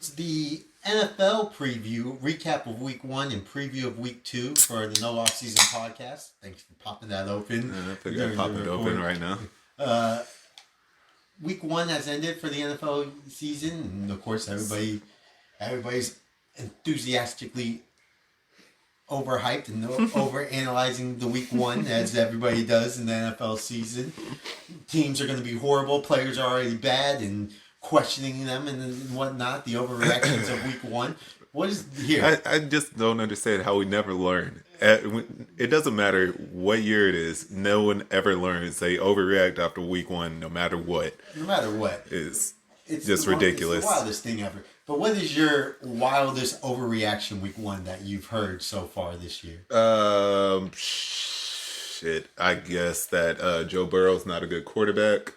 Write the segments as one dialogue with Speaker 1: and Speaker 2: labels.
Speaker 1: It's the NFL preview, recap of week 1 and preview of week 2 for the No Off Season podcast. Thanks for popping that open.
Speaker 2: I figured I'd pop it open right now.
Speaker 1: Week 1 has ended for the NFL season, and of course, everybody's enthusiastically overhyped and over analyzing the week 1 as everybody does in the NFL season. Teams are going to be horrible, players are already bad, and questioning them and whatnot, the overreactions of week 1. What is here?
Speaker 2: I just don't understand how we never learn. It doesn't matter what year it is. No one ever learns. They overreact after week 1, no matter what.
Speaker 1: No matter what.
Speaker 2: It's just ridiculous.
Speaker 1: It's the wildest thing ever. But what is your wildest overreaction week 1 that you've heard so far this year?
Speaker 2: Shit. I guess that Joe Burrow's not a good quarterback.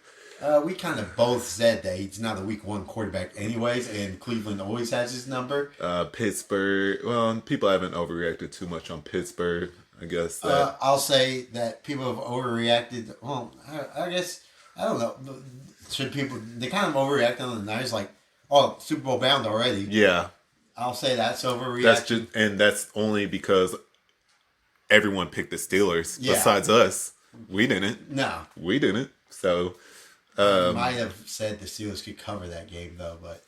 Speaker 1: We kind of both said that he's not a week 1 quarterback anyways, and Cleveland always has his number.
Speaker 2: Pittsburgh, well, people haven't overreacted too much on Pittsburgh, I guess. That.
Speaker 1: I'll say that people have overreacted. Well, I guess, I don't know. They kind of overreacted on the Niners, like, oh, Super Bowl bound already.
Speaker 2: Yeah.
Speaker 1: I'll say that's overreaction.
Speaker 2: That's only because everyone picked the Steelers besides us. We didn't.
Speaker 1: No.
Speaker 2: We didn't. So...
Speaker 1: might have said the Steelers could cover that game, though, but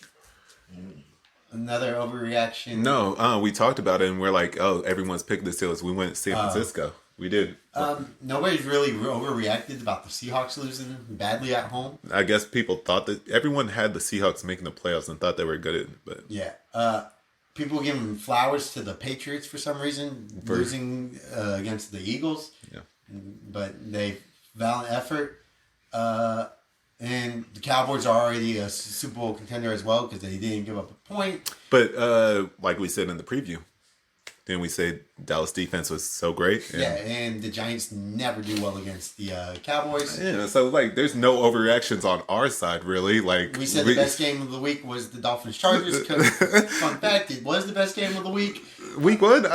Speaker 1: another overreaction.
Speaker 2: No, we talked about it, and we're like, oh, everyone's picked the Steelers. We went to San Francisco. We did.
Speaker 1: Nobody's really overreacted about the Seahawks losing badly at home.
Speaker 2: I guess people thought that everyone had the Seahawks making the playoffs and thought they were good, but
Speaker 1: yeah. People giving flowers to the Patriots for some reason, losing against the Eagles.
Speaker 2: Yeah,
Speaker 1: but they valiant effort. And the Cowboys are already a Super Bowl contender as well because they didn't give up a point.
Speaker 2: But like we said in the preview, didn't we say Dallas defense was so great?
Speaker 1: And the Giants never do well against the Cowboys.
Speaker 2: Yeah, so like there's no overreactions on our side really. Like
Speaker 1: we said the best game of the week was the Dolphins-Chargers. Fun fact, it was the best game of the week.
Speaker 2: Week 1,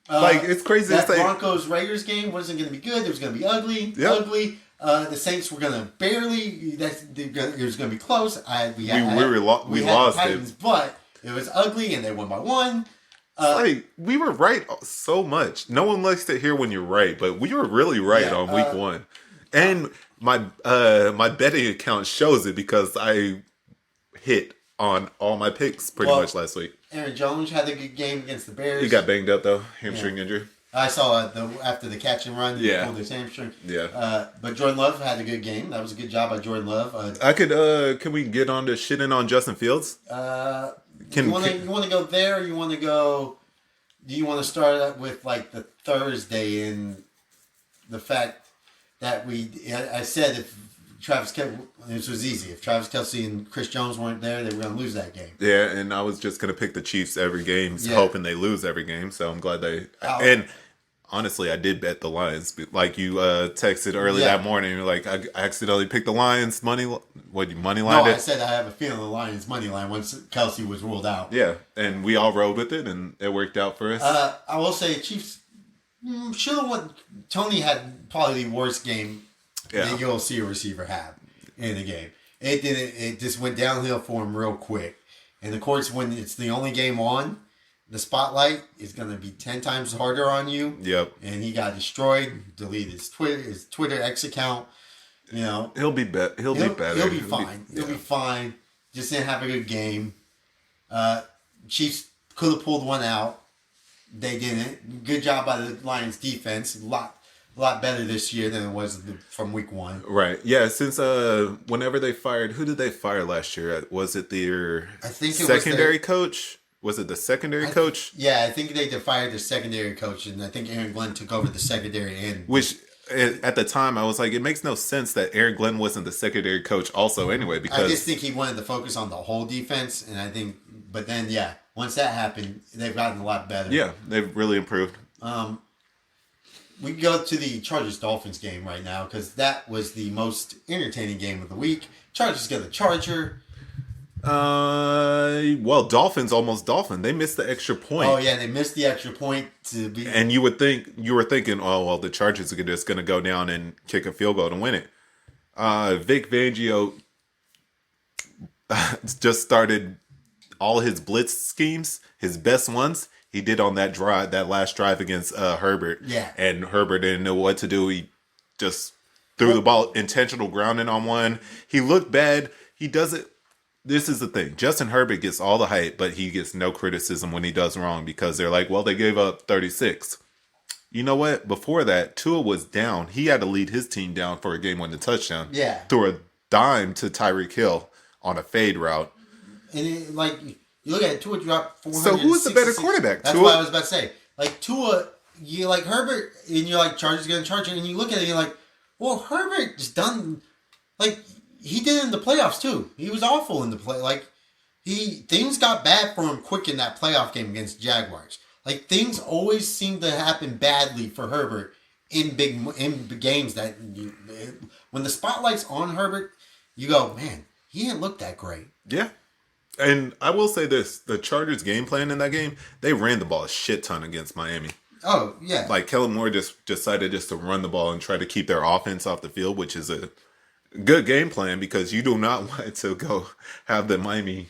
Speaker 2: it's crazy
Speaker 1: that
Speaker 2: to say.
Speaker 1: Broncos-Raiders game wasn't going to be good. It was going to be ugly.
Speaker 2: Yep.
Speaker 1: Ugly. The Saints were going to barely. It was going to be close. We
Speaker 2: lost
Speaker 1: Titans,
Speaker 2: it,
Speaker 1: but it was ugly, and they won by 1.
Speaker 2: We were right so much. No one likes to hear when you're right, but we were really right on week 1, and my betting account shows it because I hit on all my picks pretty much last week.
Speaker 1: Aaron Jones had a good game against the Bears.
Speaker 2: He got banged up though, hamstring injury.
Speaker 1: I saw after the catch and run, he pulled his hamstring.
Speaker 2: Yeah.
Speaker 1: But Jordan Love had a good game. That was a good job by Jordan Love.
Speaker 2: Can we get on to shitting on Justin Fields?
Speaker 1: You want to go there, or you want to go? Do you want to start up with like the Thursday and the fact that I said if Travis Kelce, this was easy. If Travis Kelce and Chris Jones weren't there, they were going to lose that game.
Speaker 2: Yeah, and I was just going to pick the Chiefs every game, hoping they lose every game. So I'm glad they. And honestly, I did bet the Lions. Like you texted early that morning, you're like, I accidentally picked the Lions money. What, you money lined it?
Speaker 1: No, I said I have a feeling the Lions money line once Kelce was ruled out.
Speaker 2: Yeah, and we all rode with it, and it worked out for us.
Speaker 1: I will say Chiefs should have won. Tony had probably the worst game that you'll see a receiver have in a game. It didn't. It just went downhill for him real quick. And of course, when it's the only game on, the spotlight is going to be 10 times harder on you.
Speaker 2: Yep.
Speaker 1: And he got destroyed. Deleted his Twitter X account. You know,
Speaker 2: he'll be better. He'll be better.
Speaker 1: He'll be fine. He'll be fine. Just didn't have a good game. Chiefs could have pulled one out. They didn't. Good job by the Lions defense. A lot better this year than it was from week 1.
Speaker 2: Right. Yeah. Since whenever they fired, who did they fire last year? Was it their secondary coach? Was it the secondary coach?
Speaker 1: Yeah, I think they fired the secondary coach, and I think Aaron Glenn took over the secondary end.
Speaker 2: Which, at the time, I was like, it makes no sense that Aaron Glenn wasn't the secondary coach also anyway. Because
Speaker 1: I just think he wanted to focus on the whole defense, and I think, but then, once that happened, they've gotten a lot better.
Speaker 2: Yeah, they've really improved.
Speaker 1: We can go to the Chargers-Dolphins game right now because that was the most entertaining game of the week. Chargers get a Charger.
Speaker 2: Well, Dolphins almost Dolphin. They missed the extra point.
Speaker 1: Oh yeah, they missed the extra point to be.
Speaker 2: And you were thinking, oh well, the Chargers are just going to go down and kick a field goal to win it. Vic Fangio just started all his blitz schemes, his best ones, he did on that drive, that last drive against Herbert.
Speaker 1: Yeah.
Speaker 2: And Herbert didn't know what to do. He just threw the ball, intentional grounding on one. He looked bad. He doesn't. This is the thing. Justin Herbert gets all the hype, but he gets no criticism when he does wrong because they're like, well, they gave up 36. You know what? Before that, Tua was down. He had to lead his team down for a game-winning touchdown.
Speaker 1: Yeah.
Speaker 2: Threw a dime to Tyreek Hill on a fade route.
Speaker 1: And you look at it, Tua dropped 400.
Speaker 2: So who is the better quarterback?
Speaker 1: That's
Speaker 2: Tua?
Speaker 1: what I was about to say. Like Tua, you like Herbert, and you're like Chargers going to charge him, and you look at it, and you're like, well, Herbert just done like he did in the playoffs too. He was awful in the play. Like things got bad for him quick in that playoff game against Jaguars. Like things always seem to happen badly for Herbert in big games that when the spotlight's on Herbert, you go, man, he didn't look that great.
Speaker 2: Yeah. And I will say this, the Chargers game plan in that game, they ran the ball a shit ton against Miami.
Speaker 1: Oh, yeah.
Speaker 2: Like Kellen Moore just decided just to run the ball and try to keep their offense off the field, which is a good game plan because you do not want to go have the Miami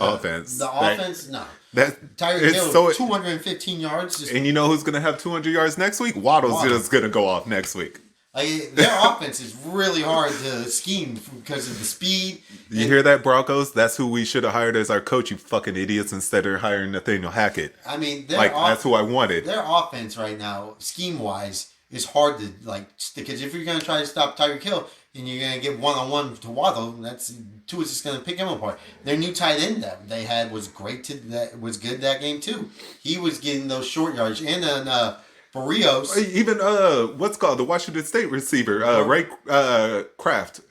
Speaker 2: offense.
Speaker 1: The offense, no.
Speaker 2: Tyreek
Speaker 1: Hill, 215 yards.
Speaker 2: And you know who's going to have 200 yards next week? Waddle's just going to go off next week.
Speaker 1: Like, their offense is really hard to scheme because of the speed.
Speaker 2: You hear that, Broncos? That's who we should have hired as our coach, you fucking idiots, instead of hiring Nathaniel Hackett.
Speaker 1: I mean,
Speaker 2: that's who I wanted.
Speaker 1: Their offense right now, scheme-wise, is hard to, because if you're going to try to stop Tyreek Hill and you're going to get one-on-one to Waddle, Tua's just going to pick him apart. Their new tight end that they had was great. That was good that game, too. He was getting those short yards. And then... Barrios.
Speaker 2: Even what's called the Washington State receiver, Ray Craycraft.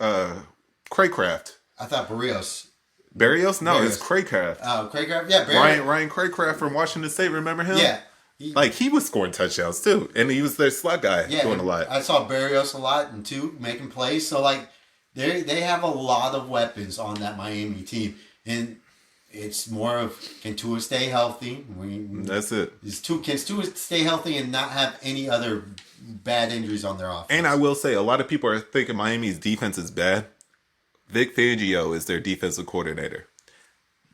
Speaker 1: I thought Barrios.
Speaker 2: Barrios? No, it's Craycraft.
Speaker 1: Oh, Craycraft? Yeah, Barrios.
Speaker 2: Ryan Craycraft from Washington State, remember him?
Speaker 1: Yeah.
Speaker 2: He was scoring touchdowns too. And he was their slot guy doing a lot.
Speaker 1: I saw Barrios a lot and too, making plays. So they have a lot of weapons on that Miami team. And it's more of, can Tua stay healthy?
Speaker 2: That's it.
Speaker 1: Can Tua stay healthy and not have any other bad injuries on their offense?
Speaker 2: And I will say, a lot of people are thinking Miami's defense is bad. Vic Fangio is their defensive coordinator.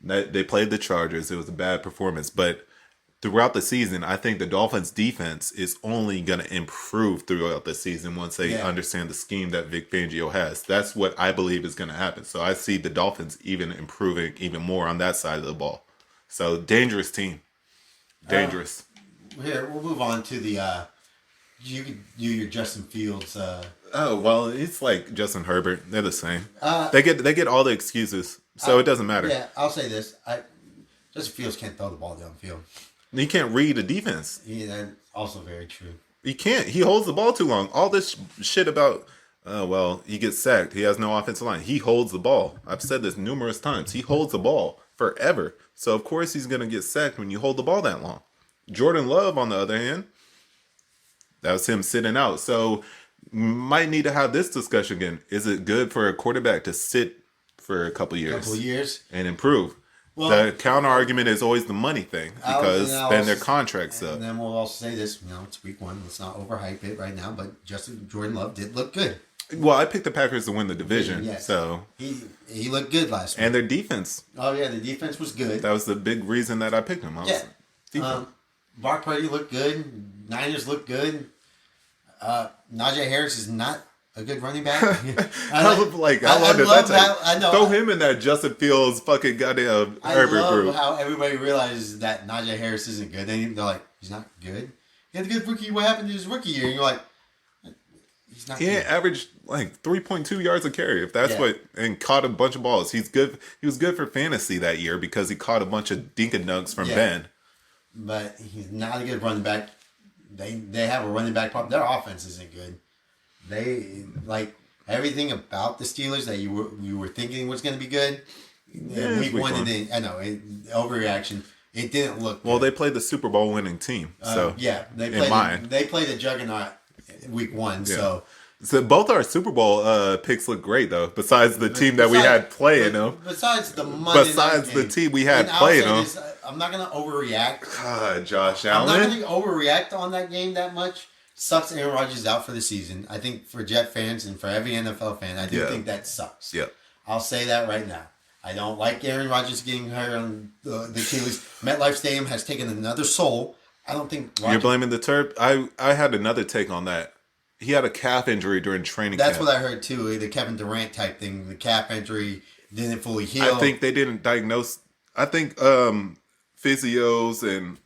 Speaker 2: They played the Chargers. It was a bad performance. But throughout the season, I think the Dolphins' defense is only going to improve throughout the season once they understand the scheme that Vic Fangio has. That's what I believe is going to happen. So I see the Dolphins even improving even more on that side of the ball. So dangerous team. Dangerous.
Speaker 1: Here, we'll move on to the your Justin Fields.
Speaker 2: It's like Justin Herbert. They're the same. They get all the excuses, so it doesn't matter.
Speaker 1: Yeah, I'll say this. Justin Fields can't throw the ball downfield.
Speaker 2: He can't read a defense.
Speaker 1: Yeah, that's also very true.
Speaker 2: He can't. He holds the ball too long. All this shit about, he gets sacked. He has no offensive line. He holds the ball. I've said this numerous times. He holds the ball forever. So, of course, he's going to get sacked when you hold the ball that long. Jordan Love, on the other hand, that was him sitting out. So, might need to have this discussion again. Is it good for a quarterback to sit for a couple years? And improve? Well, the counter argument is always the money thing because then their contract's up.
Speaker 1: And then we'll also say this, it's week one. Let's not overhype it right now, but Jordan Love did look good.
Speaker 2: Well, I picked the Packers to win the division,
Speaker 1: yes.
Speaker 2: So
Speaker 1: he looked good last week.
Speaker 2: And their defense.
Speaker 1: Oh yeah, the defense was good.
Speaker 2: That was the big reason that I picked them.
Speaker 1: Brock Purdy looked good. Niners looked good. Najee Harris is not a good running back.
Speaker 2: I know. Throw him in that Justin Fields fucking goddamn Herbert group.
Speaker 1: I love how everybody realizes that Najee Harris isn't good. Then they're like, he's not good. He had a good rookie. What happened to his rookie year? And you're like, he's not. He
Speaker 2: averaged like 3.2 yards a carry. If that's and caught a bunch of balls. He's good. He was good for fantasy that year because he caught a bunch of dink and dunks from Ben.
Speaker 1: But he's not a good running back. They have a running back problem. Their offense isn't good. They everything about the Steelers that you were thinking was going to be good. Week one, overreaction. It didn't look good.
Speaker 2: Well, they played the Super Bowl winning team. So
Speaker 1: they played the juggernaut week one.
Speaker 2: Yeah. So both our Super Bowl picks look great though. Besides the team that we had playing them.
Speaker 1: Besides the Monday night game.
Speaker 2: The team we had playing them.
Speaker 1: I'm not going to overreact.
Speaker 2: God, Josh Allen.
Speaker 1: I'm not going to overreact on that game that much. Sucks Aaron Rodgers out for the season. I think for Jet fans and for every NFL fan, I do think that sucks.
Speaker 2: Yeah.
Speaker 1: I'll say that right now. I don't like Aaron Rodgers getting hurt on the Achilles. MetLife Stadium has taken another soul. I don't think
Speaker 2: You're blaming the turf. I had another take on that. He had a calf injury during training
Speaker 1: That's
Speaker 2: camp.
Speaker 1: what I heard too. The Kevin Durant type thing. The calf injury didn't fully heal.
Speaker 2: I think they didn't diagnose. I think physios and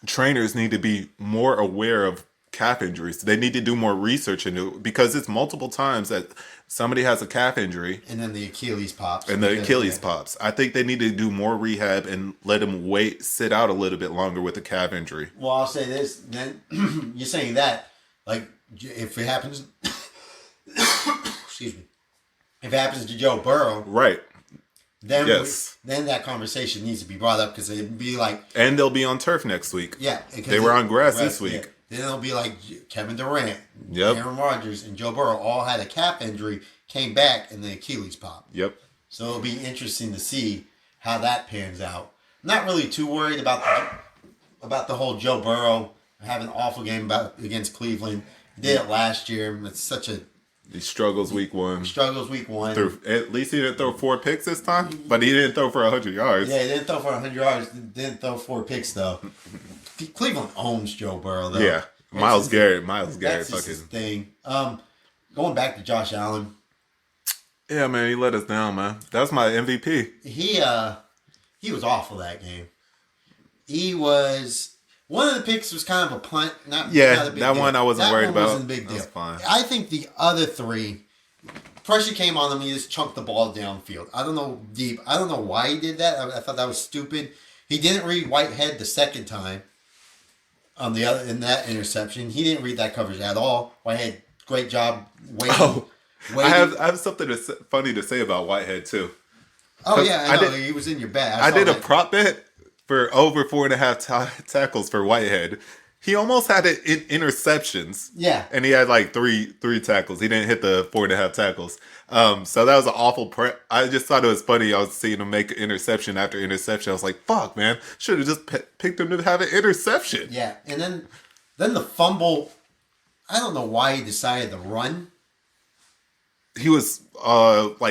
Speaker 2: trainers need to be more aware of calf injuries. They need to do more research into it because it's multiple times that somebody has a calf injury
Speaker 1: and then the Achilles pops.
Speaker 2: and the Achilles pops. I think they need to do more rehab and let him sit out a little bit longer with a calf injury.
Speaker 1: Well, I'll say this. Then you're saying that, like, if it happens, excuse me, if it happens to Joe Burrow,
Speaker 2: right?
Speaker 1: Then
Speaker 2: yes.
Speaker 1: Then that conversation needs to be brought up because it'd be like,
Speaker 2: and they'll be on turf next week.
Speaker 1: Yeah,
Speaker 2: they were on grass this week.
Speaker 1: Yeah. Then it'll be like Kevin Durant,
Speaker 2: yep.
Speaker 1: Aaron Rodgers, and Joe Burrow all had a calf injury, came back, and the Achilles popped.
Speaker 2: Yep.
Speaker 1: So it'll be interesting to see how that pans out. Not really too worried about the whole Joe Burrow having an awful game against Cleveland. He did it last year. It's such a
Speaker 2: he struggles week one. At least he didn't throw 4 picks this time, but he didn't throw for 100 yards.
Speaker 1: Yeah, he didn't throw for 100 yards. Didn't throw 4 picks though. Cleveland owns Joe Burrow though.
Speaker 2: Yeah, Miles Garrett.
Speaker 1: That's his thing. Going back to Josh Allen.
Speaker 2: Yeah, man, he let us down, man. That's my MVP.
Speaker 1: He was awful that game. He was. One of the picks was kind of a punt. Not a big
Speaker 2: that
Speaker 1: deal.
Speaker 2: one I wasn't worried about.
Speaker 1: Wasn't a big deal.
Speaker 2: That's fine.
Speaker 1: I think the other 3, pressure came on him. He just chunked the ball downfield. I don't know deep. I don't know why he did that. I thought that was stupid. He didn't read Whitehead the second time. On the other in that interception, he didn't read that coverage at all. Whitehead, great job waiting.
Speaker 2: I have something funny to say about Whitehead too.
Speaker 1: Oh yeah, I know. He was in your bet.
Speaker 2: I did a prop bet for over 4.5 tackles for Whitehead. He almost had it in interceptions.
Speaker 1: Yeah.
Speaker 2: And he had like three tackles. He didn't hit the 4.5 tackles. So that was an awful prep. I just thought it was funny. I was seeing him make interception after interception. I was like, fuck, man. Should have just picked him to have an interception.
Speaker 1: Yeah. And then the fumble. I don't know why he decided to run.
Speaker 2: He was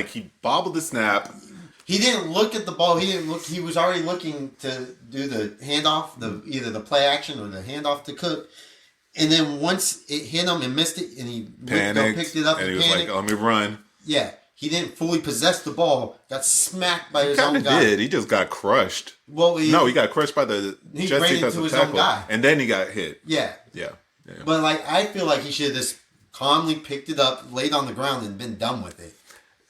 Speaker 2: he bobbled the snap.
Speaker 1: He didn't look at the ball. He didn't look. He was already looking to do the handoff, either the play action or the handoff to Cook. And then once it hit him and missed it, and he picked it up
Speaker 2: and he
Speaker 1: was
Speaker 2: like, "Let me run."
Speaker 1: Yeah, he didn't fully possess the ball. Got smacked by his own guy.
Speaker 2: Did he just got crushed?
Speaker 1: Well,
Speaker 2: he got crushed by the Jets defensive tackle, and then he got hit.
Speaker 1: Yeah. But I feel like he should have just calmly picked it up, laid on the ground, and been done with it.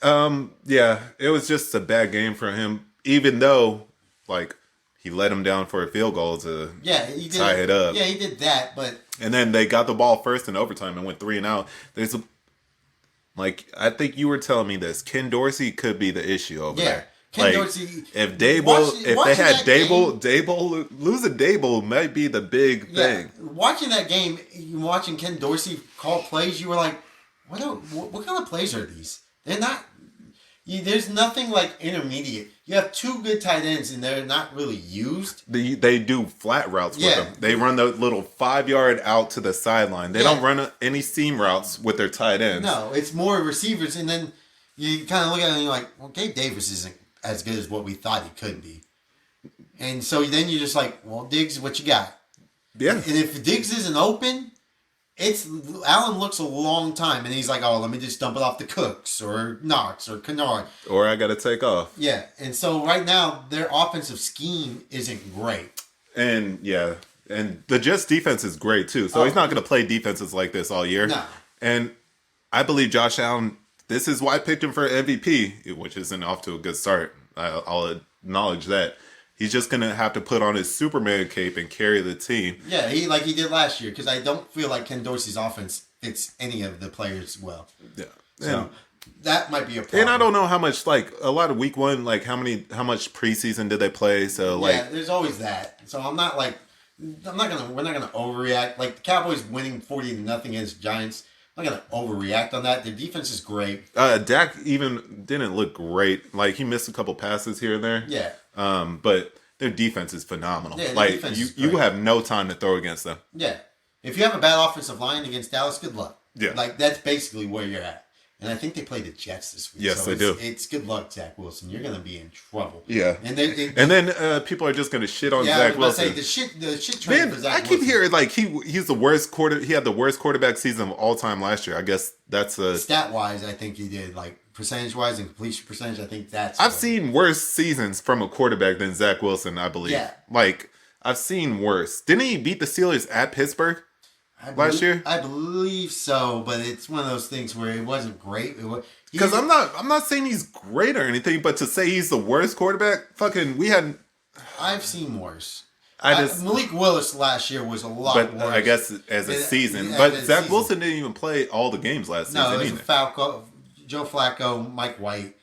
Speaker 2: Yeah, it was just a bad game for him. Even though, he let him down for a field goal to tie it up.
Speaker 1: Yeah, he did that,
Speaker 2: and then they got the ball first in overtime and went 3 and out. There's I think you were telling me this. Ken Dorsey could be the issue over there.
Speaker 1: Ken Dorsey.
Speaker 2: If they had Dable losing Dable might be the big thing.
Speaker 1: Watching that game, watching Ken Dorsey call plays, you were like, what kind of plays are these? They're not. There's nothing like intermediate. You have 2 good tight ends, and they're not really used.
Speaker 2: They do flat routes with them. They run the little 5-yard out to the sideline. They don't run any seam routes with their tight ends.
Speaker 1: No, it's more receivers, and then you kind of look at it and you're like, well, Gabe Davis isn't as good as what we thought he could be. And so then you're just like, well, Diggs, what you got?
Speaker 2: Yeah.
Speaker 1: And if Diggs isn't open, Allen looks a long time, and he's like, oh, let me just dump it off to Cooks or Knox or Kennard.
Speaker 2: Or I got to take off.
Speaker 1: Yeah, and so right now, their offensive scheme isn't great.
Speaker 2: And, and the Jets defense is great, too. So he's not going to play defenses like this all year.
Speaker 1: No.
Speaker 2: And I believe Josh Allen, this is why I picked him for MVP, which isn't off to a good start. I'll acknowledge that. He's just going to have to put on his Superman cape and carry the team.
Speaker 1: Yeah, like he did last year, because I don't feel like Ken Dorsey's offense fits any of the players well.
Speaker 2: Yeah.
Speaker 1: So that might be a problem.
Speaker 2: And I don't know how much, a lot of week one, how much preseason did they play? So,
Speaker 1: there's always that. So we're not going to overreact. Like, the Cowboys winning 40-0 against Giants, I'm not going to overreact on that. Their defense is great.
Speaker 2: Dak even didn't look great. He missed a couple passes here and there.
Speaker 1: Yeah.
Speaker 2: But their defense is phenomenal.
Speaker 1: Yeah,
Speaker 2: you have no time to throw against them.
Speaker 1: Yeah. If you have a bad offensive line against Dallas, good luck.
Speaker 2: Yeah.
Speaker 1: That's basically where you're at. And I think they play the Jets this week.
Speaker 2: Yes,
Speaker 1: so
Speaker 2: they do.
Speaker 1: It's good luck, Zach Wilson. You're going to be in trouble.
Speaker 2: Yeah.
Speaker 1: And
Speaker 2: then people are just going to shit on
Speaker 1: yeah,
Speaker 2: Zach
Speaker 1: I was about
Speaker 2: Wilson.
Speaker 1: to say, the shit train for
Speaker 2: Man,
Speaker 1: Zach
Speaker 2: I keep
Speaker 1: Wilson.
Speaker 2: hearing like he's the worst he had the worst quarterback season of all time last year. I guess that's a
Speaker 1: Stat-wise, I think he did. Like, percentage-wise and completion percentage, I think that's...
Speaker 2: I've seen worse seasons from a quarterback than Zach Wilson, I believe.
Speaker 1: Yeah.
Speaker 2: Like, I've seen worse. Didn't he beat the Steelers at Pittsburgh last year?
Speaker 1: I believe so, but it's one of those things where it wasn't great.
Speaker 2: Because I'm not saying he's great or anything, but to say he's the worst quarterback,
Speaker 1: I've seen worse.
Speaker 2: I just
Speaker 1: Malik Willis last year was a lot
Speaker 2: but
Speaker 1: worse.
Speaker 2: I guess as a season.
Speaker 1: Yeah,
Speaker 2: But
Speaker 1: as a
Speaker 2: Zach
Speaker 1: season.
Speaker 2: Wilson didn't even play all the games last
Speaker 1: No,
Speaker 2: season
Speaker 1: it was
Speaker 2: either.
Speaker 1: a Falco, Joe Flacco, Mike White,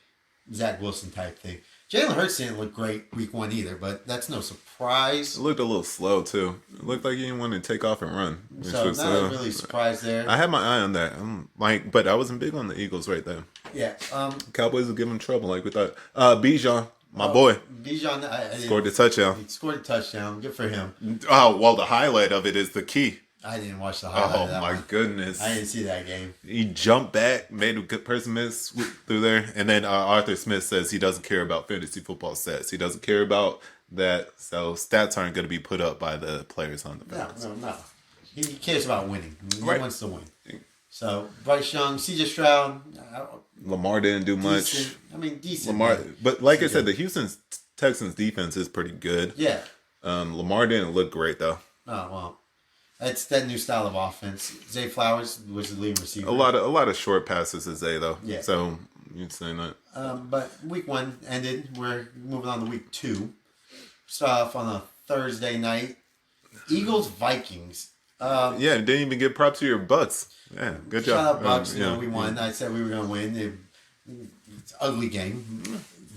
Speaker 1: Zach Wilson type thing. Jalen Hurts didn't look great week 1 either, but that's no surprise.
Speaker 2: It looked a little slow too. It looked like he didn't want to take off and run. Which
Speaker 1: So
Speaker 2: was,
Speaker 1: not really surprised there.
Speaker 2: I had my eye on that. But I wasn't big on the Eagles right there.
Speaker 1: Yeah.
Speaker 2: Cowboys will give him trouble like we thought. Bijan, my boy,
Speaker 1: Bijan
Speaker 2: scored the touchdown.
Speaker 1: He scored a touchdown. Good for him.
Speaker 2: Oh, well, the highlight of it is the key.
Speaker 1: I didn't watch the highlight of
Speaker 2: Oh,
Speaker 1: that
Speaker 2: my
Speaker 1: one.
Speaker 2: goodness.
Speaker 1: I didn't see that game.
Speaker 2: He jumped back, made a good person miss through there. And then Arthur Smith says he doesn't care about fantasy football stats. He doesn't care about that. So stats aren't going to be put up by the players on the field.
Speaker 1: No. He cares about winning. He
Speaker 2: Right.
Speaker 1: wants to win. So, Bryce Young, CJ Stroud,
Speaker 2: Lamar didn't do much.
Speaker 1: decent. I mean, decent.
Speaker 2: Lamar, but like I said, the Houston Texans defense is pretty good.
Speaker 1: Yeah.
Speaker 2: Lamar didn't look great though.
Speaker 1: Oh, well. That's that new style of offense. Zay Flowers was the leading receiver.
Speaker 2: A lot of short passes to Zay though.
Speaker 1: Yeah.
Speaker 2: So you'd say that.
Speaker 1: But week 1 ended. We're moving on to week 2. Start off on a Thursday night. Eagles Vikings.
Speaker 2: Yeah, didn't even give props to your Bucks. Yeah, good job.
Speaker 1: Shout out Bucks.
Speaker 2: Yeah.
Speaker 1: We won. I said we were going to win. It's an ugly game.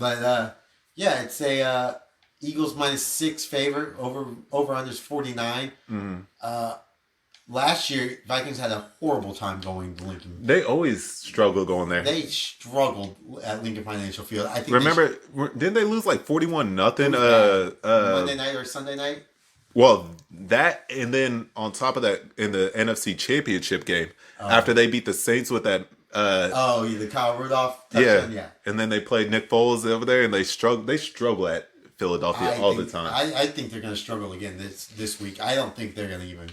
Speaker 1: But, yeah, it's a Eagles -6 favorite. Over unders 49. Last year, Vikings had a horrible time going to Lincoln.
Speaker 2: They always struggle going there.
Speaker 1: They struggled at Lincoln Financial Field. I think.
Speaker 2: Remember, didn't they lose like 41-0?
Speaker 1: Monday night or Sunday night?
Speaker 2: Well, that and then on top of that, in the NFC Championship game, after they beat the Saints with that.
Speaker 1: The Kyle Rudolph touchdown? Yeah.
Speaker 2: And then they played Nick Foles over there, and they struggle at Philadelphia the time.
Speaker 1: I think they're going to struggle again this week. I don't think they're going to even.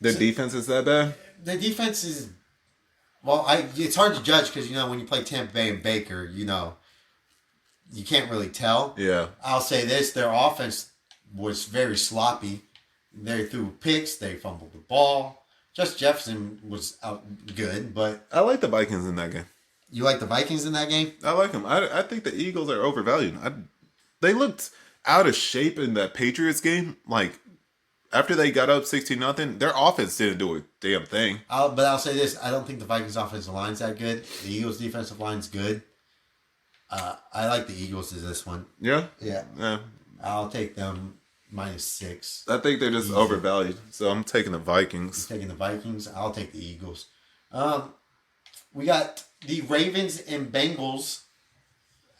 Speaker 2: Their defense is that bad?
Speaker 1: The defense is. Well, it's hard to judge because when you play Tampa Bay and Baker, you can't really tell.
Speaker 2: Yeah.
Speaker 1: I'll say this: their offense was very sloppy. They threw picks. They fumbled the ball. Just Jefferson was out good, but
Speaker 2: I like the Vikings in that game.
Speaker 1: you like the Vikings in that game?
Speaker 2: I like them. I think the Eagles are overvalued. They looked out of shape in that Patriots game. Like, after they got up 16-0, their offense didn't do a damn thing.
Speaker 1: But I'll say this: I don't think the Vikings' offensive line's that good. The Eagles' defensive line's good. I like the Eagles as this one.
Speaker 2: Yeah?
Speaker 1: Yeah.
Speaker 2: Yeah.
Speaker 1: I'll take them -6.
Speaker 2: I think they're just overvalued. So I'm taking the Vikings.
Speaker 1: Taking the Vikings. I'll take the Eagles. We got the Ravens and Bengals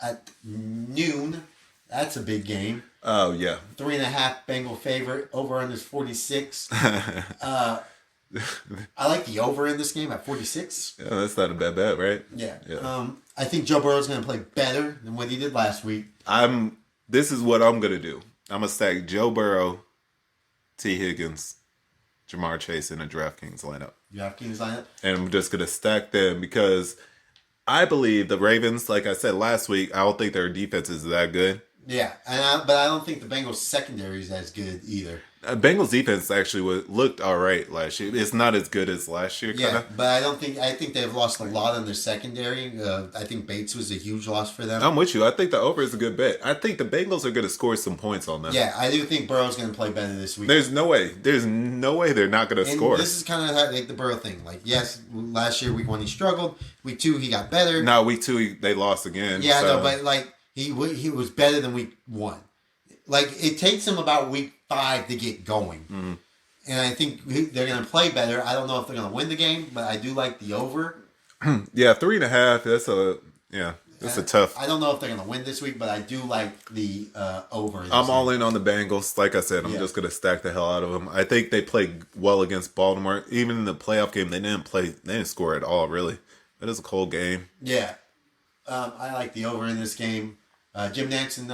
Speaker 1: at noon. That's a big game.
Speaker 2: Oh, yeah.
Speaker 1: 3.5 Bengal favorite. Over under is 46. I like the over in this game at 46.
Speaker 2: Yeah, that's not a bad bet, right?
Speaker 1: Yeah.
Speaker 2: Yeah.
Speaker 1: I think Joe Burrow's going to play better than what he did last week.
Speaker 2: This is what I'm going to do. I'm going to stack Joe Burrow, T. Higgins, Jamar Chase in a DraftKings lineup.
Speaker 1: DraftKings lineup.
Speaker 2: And I'm just going to stack them because I believe the Ravens, like I said last week, I don't think their defense is that good.
Speaker 1: Yeah, but I don't think the Bengals secondary is as good either.
Speaker 2: Bengals defense actually looked all right last year. It's not as good as last year,
Speaker 1: Yeah,
Speaker 2: kind of.
Speaker 1: but I think they've lost a lot in their secondary. I think Bates was a huge loss for them.
Speaker 2: I'm with you. I think the over is a good bet. I think the Bengals are going to score some points on them.
Speaker 1: Yeah, I do think Burrow's going to play better this week.
Speaker 2: There's no way. There's no way they're not going to
Speaker 1: And
Speaker 2: score.
Speaker 1: this is kind of like the Burrow thing. Like, yes, last year, week 1, he struggled. Week 2, he got better.
Speaker 2: Now, week 2, they lost again.
Speaker 1: Yeah,
Speaker 2: so.
Speaker 1: no, but like he was better than week 1. Like, it takes him about week 5 to get going.
Speaker 2: Mm-hmm.
Speaker 1: And I think they're going to play better. I don't know if they're going to win the game, but I do like the over.
Speaker 2: Yeah, 3.5. That's a tough.
Speaker 1: I don't know if they're going to win this week, but I do like the over.
Speaker 2: I'm all in on the Bengals. Like I said, I'm just going to stack the hell out of them. I think they played well against Baltimore. Even in the playoff game, they didn't score at all, really. It is a cold game.
Speaker 1: Yeah. I like the over in this game. Jim Nance and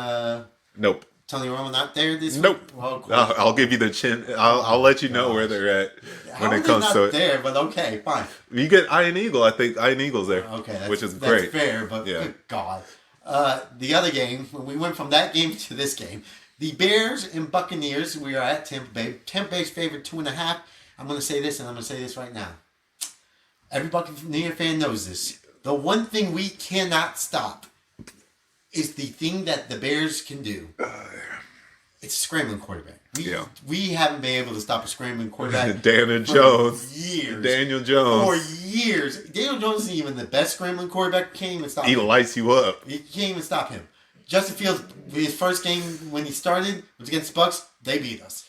Speaker 2: Nope.
Speaker 1: Tony Romo not there this
Speaker 2: Nope.
Speaker 1: week? Well, cool.
Speaker 2: I'll give you the chin. I'll let you know where they're at
Speaker 1: How
Speaker 2: when
Speaker 1: are
Speaker 2: it
Speaker 1: they
Speaker 2: comes
Speaker 1: not
Speaker 2: to it.
Speaker 1: there, but okay, fine.
Speaker 2: You get Iron Eagle. I think Iron Eagle's there.
Speaker 1: Okay,
Speaker 2: which is great.
Speaker 1: That's fair, but good God. The other game, when we went from that game to this game, the Bears and Buccaneers, we are at Tampa Bay. Tampa Bay's favored 2.5. I'm going to say this, and I'm going to say this right now. Every Buccaneer fan knows this. The one thing we cannot stop is the thing that the Bears can do. It's a scrambling quarterback. We haven't been able to stop a scrambling quarterback.
Speaker 2: Daniel Jones.
Speaker 1: Years.
Speaker 2: Daniel Jones.
Speaker 1: For years. Daniel Jones isn't even the best scrambling quarterback. Can't even stop him.
Speaker 2: He lights you up.
Speaker 1: You can't even stop him. Justin Fields, his first game when he started was against the Bucs. They beat us.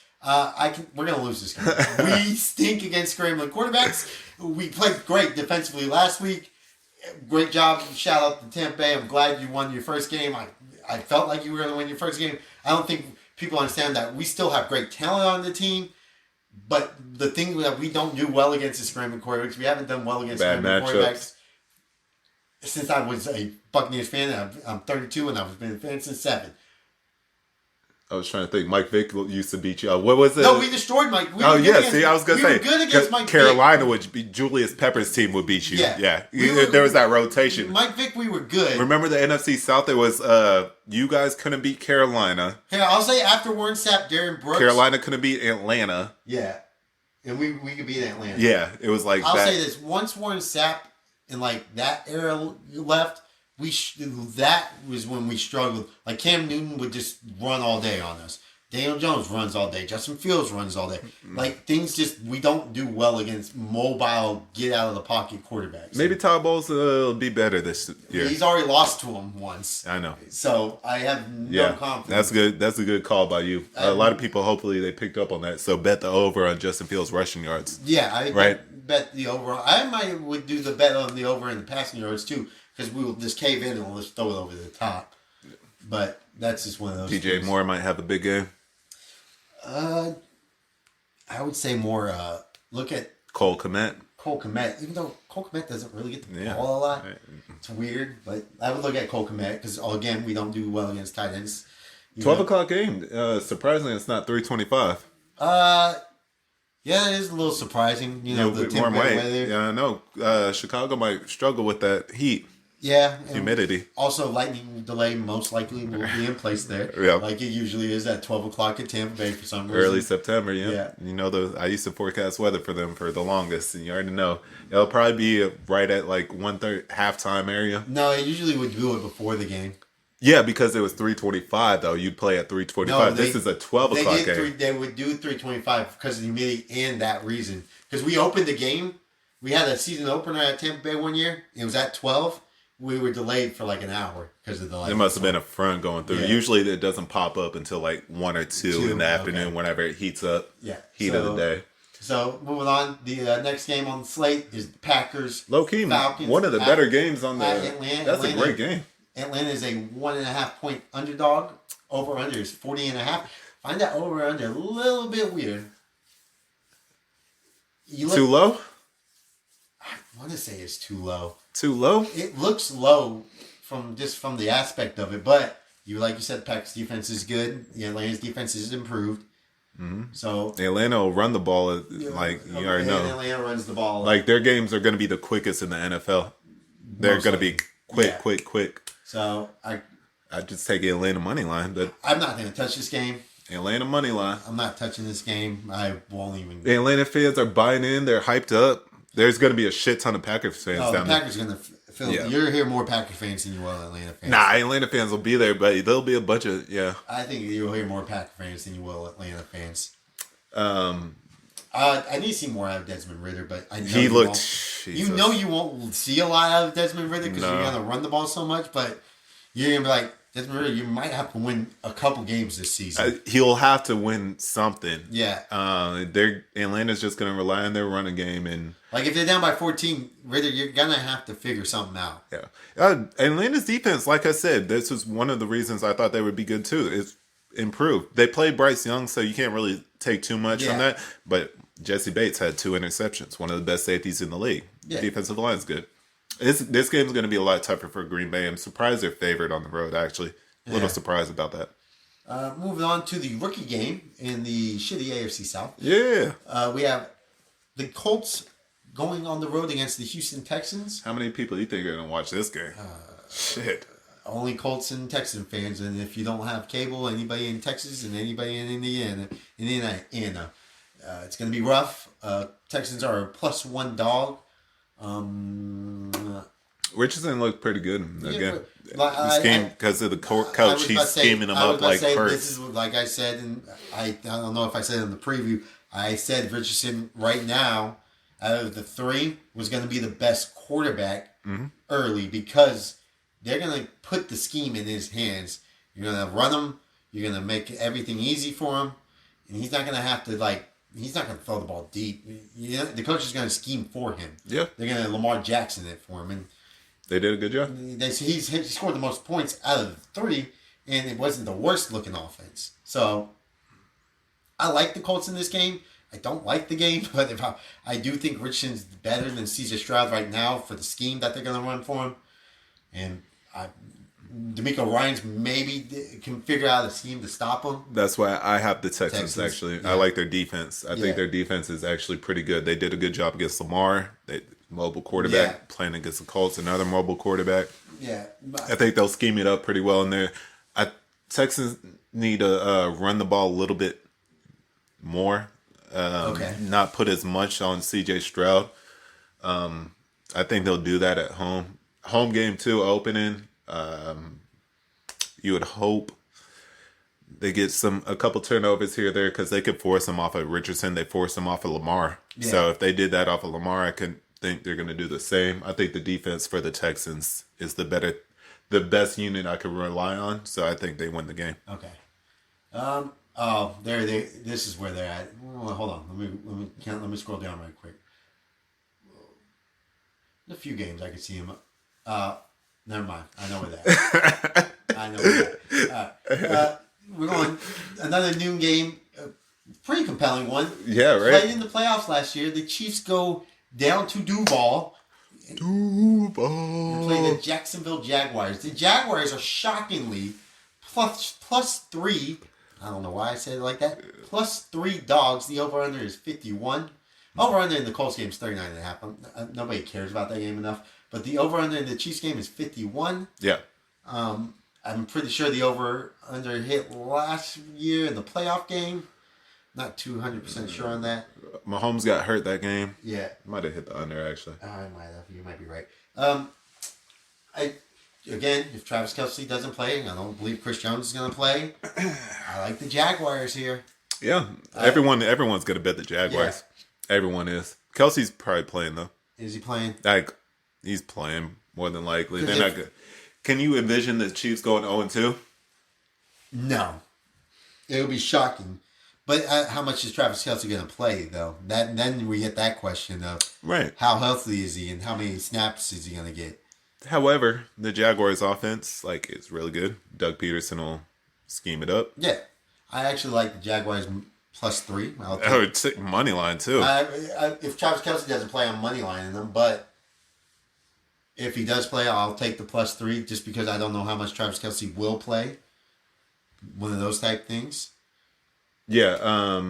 Speaker 1: We're gonna lose this game. We stink against scrambling quarterbacks. We played great defensively last week. Great job. Shout out to Tampa Bay. I'm glad you won your first game. I felt like you were gonna win your first game. I don't think people understand that we still have great talent on the team. But the thing that we don't do well against is scrambling quarterbacks. We haven't done well against scrambling quarterbacks since I was a Buccaneers fan. I'm 32 and I've been a fan since 7.
Speaker 2: I was trying to think. Mike Vick used to beat you. What was it?
Speaker 1: No, we destroyed Mike.
Speaker 2: I was going to say.
Speaker 1: We were good against Mike
Speaker 2: Carolina
Speaker 1: Vick.
Speaker 2: would be Julius Pepper's team would beat you.
Speaker 1: Yeah.
Speaker 2: There was that rotation.
Speaker 1: Mike Vick, we were good.
Speaker 2: Remember the NFC South? It was you guys couldn't beat Carolina.
Speaker 1: Here, I'll say after Warren Sapp, Darren Brooks.
Speaker 2: Carolina couldn't beat Atlanta.
Speaker 1: Yeah. And we could beat Atlanta.
Speaker 2: Yeah, it was like
Speaker 1: I'll
Speaker 2: that.
Speaker 1: say this. Once Warren Sapp and like that era left, that was when we struggled. Like Cam Newton would just run all day on us. Daniel Jones runs all day. Justin Fields runs all day. Like things we don't do well against mobile, get out of the pocket quarterbacks.
Speaker 2: Maybe Todd Bowles will be better this year.
Speaker 1: He's already lost to him once.
Speaker 2: I know.
Speaker 1: So I have no confidence.
Speaker 2: That's good. That's a good call by you. A lot of people, hopefully, they picked up on that. So bet the over on Justin Fields rushing yards.
Speaker 1: Yeah, I bet the over. I would do the bet on the over and the passing yards too, because we will just cave in and we'll just throw it over the top. But that's just one of those.
Speaker 2: DJ Moore might have a big game.
Speaker 1: I would say more. Look at
Speaker 2: Cole Kmet.
Speaker 1: Even though Cole Kmet doesn't really get the ball a lot, it's weird. But I would look at Cole Kmet because again, we don't do well against tight ends.
Speaker 2: 12:00 game. Surprisingly, it's not 3:25.
Speaker 1: Yeah, it is a little surprising. The temporary weather.
Speaker 2: Yeah, I know. Chicago might struggle with that heat.
Speaker 1: Yeah.
Speaker 2: Humidity.
Speaker 1: Also, lightning delay most likely will be in place there.
Speaker 2: Yeah.
Speaker 1: Like it usually is at 12 o'clock at Tampa Bay for some reason.
Speaker 2: Early September, yeah. I used to forecast weather for them for the longest, and you already know. It'll probably be right at like 1:30 halftime area.
Speaker 1: No, it usually would do it before the game.
Speaker 2: Yeah, because it was 3:25 though. You'd play at 3:25. No, this is a 12 o'clock game.
Speaker 1: They would do 3:25 because of the humidity and that reason. Because we opened the game. We had a season opener at Tampa Bay one year. It was at 12. We were delayed for like an hour because of the light.
Speaker 2: It must have been a front going through. Yeah. Usually it doesn't pop up until like 1 or 2 in the afternoon whenever it heats up.
Speaker 1: Yeah.
Speaker 2: Heat of the day.
Speaker 1: So moving on, the next game on the slate is the Packers.
Speaker 2: Low key, Falcons, one of the better games on the. That's a great game.
Speaker 1: Atlanta is a 1.5 point underdog. Over under is 40.5. Find that over under a little bit weird.
Speaker 2: Too low?
Speaker 1: I want to say it's too low.
Speaker 2: Too low?
Speaker 1: It looks low from the aspect of it, but like you said, Packers defense is good. Atlanta's defense is improved.
Speaker 2: Mm-hmm.
Speaker 1: So
Speaker 2: Atlanta will run the ball like you already know.
Speaker 1: Atlanta runs the ball.
Speaker 2: Like their games are going to be the quickest in the NFL. They're going to be quick.
Speaker 1: So
Speaker 2: I just take Atlanta money line, but
Speaker 1: I'm not going to touch this game.
Speaker 2: Atlanta money line.
Speaker 1: I'm not touching this game. I won't even.
Speaker 2: The Atlanta fans are buying in. They're hyped up. There's going to be a shit ton of Packers fans down there.
Speaker 1: The Packers are going to fill. Yeah. You're here more Packers fans than you will Atlanta fans.
Speaker 2: Nah, Atlanta fans will be there, but there'll be a bunch of
Speaker 1: I think you'll hear more Packers fans than you will Atlanta fans. I need to see more out of Desmond Ridder, but I know
Speaker 2: he looked.
Speaker 1: You won't see a lot out of Desmond Ridder because you're going to run the ball so much, but you're going to be like, Desmond Ridder, you might have to win a couple games this season.
Speaker 2: He'll have to win something.
Speaker 1: Yeah.
Speaker 2: Atlanta's just going to rely on their running game. And
Speaker 1: like if they're down by 14, Ridder, you're going to have to figure something out.
Speaker 2: Yeah. Atlanta's defense, like I said, this is one of the reasons I thought they would be good too. It's improved. They played Bryce Young, so you can't really take too much from that. But Jesse Bates had 2 interceptions, one of the best safeties in the league. Yeah. Defensive line's good. This game's going to be a lot tougher for Green Bay. I'm surprised they're favored on the road, actually. A little surprised about that.
Speaker 1: Moving on to the rookie game in the shitty AFC South.
Speaker 2: Yeah.
Speaker 1: We have the Colts going on the road against the Houston Texans.
Speaker 2: How many people do you think are going to watch this game? Shit.
Speaker 1: Only Colts and Texan fans, and if you don't have cable, anybody in Texas and anybody in Indiana, it's going to be rough. Texans are a +1 dog.
Speaker 2: Richardson looked pretty good again.
Speaker 1: This
Speaker 2: game because of the coach. He's scheming him up like first.
Speaker 1: This is like I said, and I don't know if I said it in the preview. I said Richardson right now, out of the three, was going to be the best quarterback early because they're going to put the scheme in his hands. You're going to run him. You're going to make everything easy for him, and he's not going to have to He's not going to throw the ball deep. The coach is going to scheme for him.
Speaker 2: Yeah,
Speaker 1: they're going to Lamar Jackson it for him, and
Speaker 2: they did a good job.
Speaker 1: He scored the most points out of the three, and it wasn't the worst looking offense. So I like the Colts in this game. I don't like the game, but I do think Richardson's better than CJ Stroud right now for the scheme that they're going to run for him. And D'Amico Ryans maybe can figure out a scheme to stop him.
Speaker 2: That's why I have the Texans actually. Yeah. I like their defense. I think their defense is actually pretty good. They did a good job against Lamar. Mobile quarterback playing against the Colts, another mobile quarterback.
Speaker 1: Yeah.
Speaker 2: I think they'll scheme it up pretty well in there. Texans need to run the ball a little bit more. Not put as much on CJ Stroud. I think they'll do that at home. Home game too, opening. You would hope they get a couple turnovers here or there because they could force them off of Richardson. They forced them off of Lamar. Yeah. So if they did that off of Lamar, I could think they're going to do the same. I think the defense for the Texans is the best unit I could rely on. So I think they win the game.
Speaker 1: Okay. This is where they're at. Well, hold on. Let me scroll down right quick. A few games I could see them. Never mind. I know where that. We're going another noon game. Pretty compelling one.
Speaker 2: Yeah, right.
Speaker 1: Played in the playoffs last year. The Chiefs go down to Duval. And play the Jacksonville Jaguars. The Jaguars are shockingly +3. I don't know why I said it like that. +3 dogs. The over-under is 51. Over-under in the Colts game is 39.5. Nobody cares about that game enough. But the over-under in the Chiefs game is 51.
Speaker 2: Yeah.
Speaker 1: I'm pretty sure the over-under hit last year in the playoff game. Not 200% sure on that.
Speaker 2: Mahomes got hurt that game.
Speaker 1: Yeah.
Speaker 2: Might have hit the under, actually.
Speaker 1: I might have. You might be right. Again, if Travis Kelce doesn't play, I don't believe Chris Jones is going to play. I like the Jaguars here.
Speaker 2: Yeah. Everyone's going to bet the Jaguars. Yeah. Everyone is. Kelsey's probably playing, though.
Speaker 1: Is he playing?
Speaker 2: He's playing, more than likely. They're not good. Can you envision the Chiefs going 0-2?
Speaker 1: No. It would be shocking. But how much is Travis Kelce going to play, though? Then we get that question of how healthy is he and how many snaps is he going to get?
Speaker 2: However, the Jaguars' offense is really good. Doug Peterson will scheme it up.
Speaker 1: Yeah. I actually like the Jaguars +3.
Speaker 2: I would take money line, too.
Speaker 1: If Travis Kelce doesn't play, I'm money lining them. But if he does play, I'll take the +3 just because I don't know how much Travis Kelce will play. One of those type things.
Speaker 2: Yeah,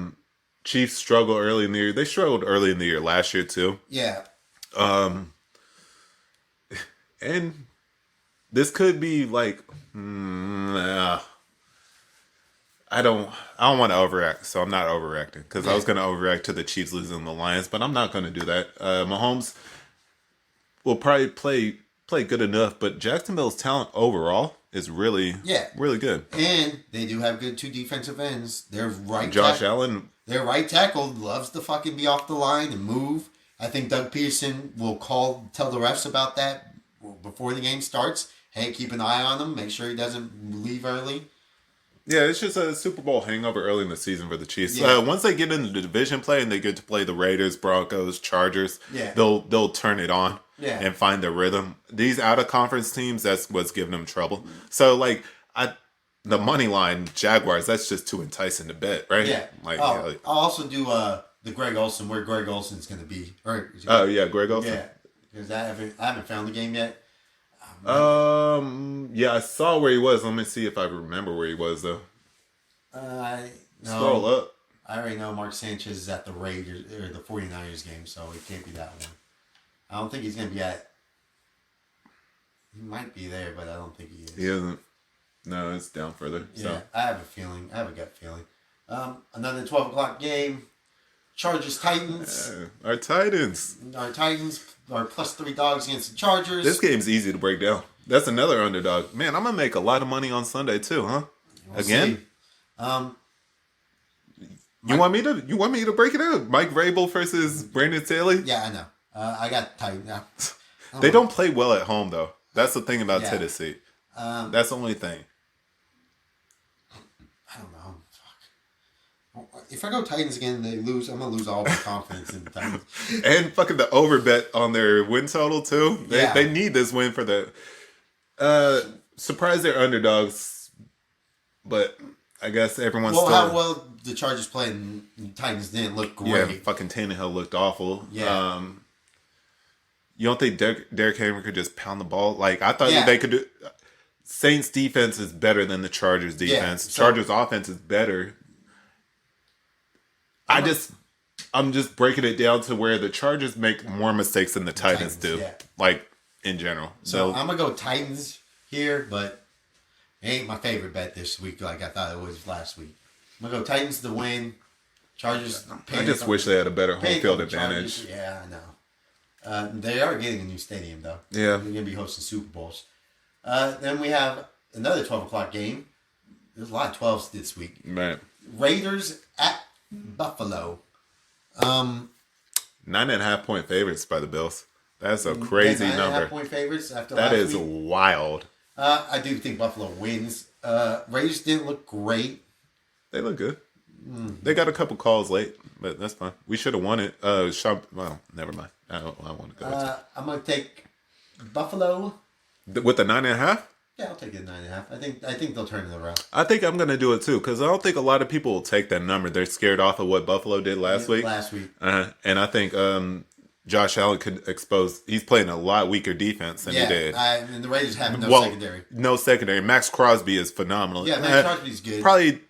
Speaker 2: Chiefs struggle early in the year. They struggled early in the year last year too.
Speaker 1: Yeah.
Speaker 2: And this could be I don't want to overact, so I'm not overreacting because I was going to overreact to the Chiefs losing the Lions, but I'm not going to do that. Mahomes will probably play good enough, but Jacksonville's talent overall is really good.
Speaker 1: And they do have good 2 defensive ends. Their
Speaker 2: Allen.
Speaker 1: Their right tackle loves to fucking be off the line and move. I think Doug Peterson will tell the refs about that before the game starts. Hey, keep an eye on him. Make sure he doesn't leave early.
Speaker 2: Yeah, it's just a Super Bowl hangover early in the season for the Chiefs.
Speaker 1: Yeah.
Speaker 2: Once they get into the division play and they get to play the Raiders, Broncos, Chargers, they'll turn it on and find their rhythm. These out-of-conference teams, that's what's giving them trouble. So, the money line Jaguars, that's just too enticing to bet, right?
Speaker 1: Yeah. I'll also do the Greg Olsen, where Greg Olsen's going to be.
Speaker 2: Greg Olsen.
Speaker 1: Yeah. Because I haven't found the game yet.
Speaker 2: Yeah, I saw where he was. Let me see if I remember where he was though.
Speaker 1: No,
Speaker 2: Scroll up.
Speaker 1: I already know Mark Sanchez is at the Raiders or the 49ers game, so it can't be that one. I don't think he's gonna be at. He might be there, but I don't think he is.
Speaker 2: He isn't. No, it's down further.
Speaker 1: Yeah,
Speaker 2: So.
Speaker 1: I have a feeling. I have a gut feeling. Another 12 o'clock game. Chargers Titans.
Speaker 2: Our Titans.
Speaker 1: Our Titans are +3 dogs against the Chargers.
Speaker 2: This game's easy to break down. That's another underdog. Man, I'm gonna make a lot of money on Sunday too, huh?
Speaker 1: We'll
Speaker 2: Again?
Speaker 1: See.
Speaker 2: You want me to break it out? Mike Vrabel versus Brandon Staley?
Speaker 1: Yeah, I know. I got Titans.
Speaker 2: They don't play well at home though. That's the thing about
Speaker 1: Yeah.
Speaker 2: Tennessee. That's the only thing.
Speaker 1: I don't know. Fuck. If I go Titans again and they lose, I'm gonna lose all my confidence in the Titans.
Speaker 2: And fucking the over bet on their win total too. They need this win for the surprised they're underdogs, but I guess everyone's still.
Speaker 1: How well the Chargers played and the Titans didn't look great.
Speaker 2: Yeah, fucking Tannehill looked awful.
Speaker 1: Yeah.
Speaker 2: You don't think Derrick Henry could just pound the ball? Like I thought that they could do. Saints defense is better than the Chargers defense.
Speaker 1: So,
Speaker 2: Chargers offense is better. I'm just breaking it down to where the Chargers make more mistakes than the Titans do.
Speaker 1: Yeah.
Speaker 2: Like in general.
Speaker 1: So I'm gonna go Titans here, but it ain't my favorite bet this week like I thought it was last week. I'm gonna go Titans to win. Chargers.
Speaker 2: I just wish they had a better home field advantage.
Speaker 1: Chargers. Yeah, I know. They are getting a new stadium though.
Speaker 2: Yeah.
Speaker 1: They're gonna be hosting Super Bowls. Then we have another 12 o'clock game. There's a lot of 12s this week.
Speaker 2: Right.
Speaker 1: Raiders at Buffalo.
Speaker 2: 9.5 point favorites by the Bills. That's a crazy
Speaker 1: 9.5
Speaker 2: number.
Speaker 1: point favorites after
Speaker 2: That
Speaker 1: last
Speaker 2: is
Speaker 1: week.
Speaker 2: wild.
Speaker 1: I do think Buffalo wins. Raiders didn't look great.
Speaker 2: They look good. They got a couple calls late, but that's fine. We should have won it. Well, never mind. I want to go.
Speaker 1: I'm gonna take Buffalo.
Speaker 2: With the 9.5?
Speaker 1: Yeah, I'll take it 9.5. I think they'll turn it around.
Speaker 2: I think I'm gonna do it too because I don't think a lot of people will take that number. They're scared off of what Buffalo did last week. And I think Josh Allen could expose. He's playing a lot weaker defense than he did.
Speaker 1: And the Raiders have no secondary.
Speaker 2: No secondary. Max Crosby is phenomenal.
Speaker 1: Yeah, Max Crosby's good.
Speaker 2: Probably.